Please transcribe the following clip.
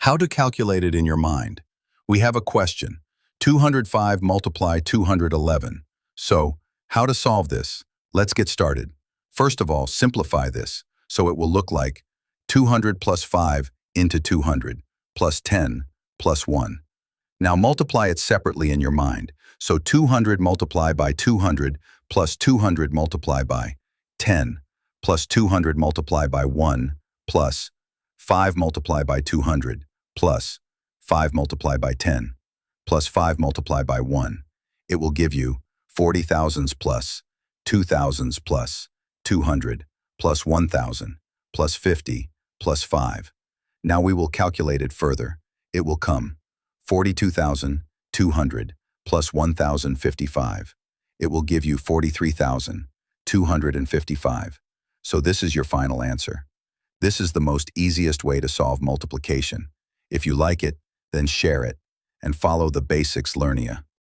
How to calculate it in your mind. We have a question. 205 multiply 211. So, how to solve this? Let's get started. First of all, simplify this, so it will look like 200 plus 5 into 200, plus 10, plus 1. Now multiply it separately in your mind. So 200 multiplied by 200 plus 200 multiplied by 10 plus 200 multiplied by 1 plus 5 multiplied by 200 plus 5 multiplied by 10 plus 5 multiplied by 1. It will give you 40 thousands plus 2 thousands plus 200 plus 1,000 plus 50 plus 5. Now we will calculate it further. It will come 42,200 plus 1,055. It will give you 43,255. So this is your final answer. This is the most easiest way to solve multiplication. If you like it, then share it and follow the basics learnia.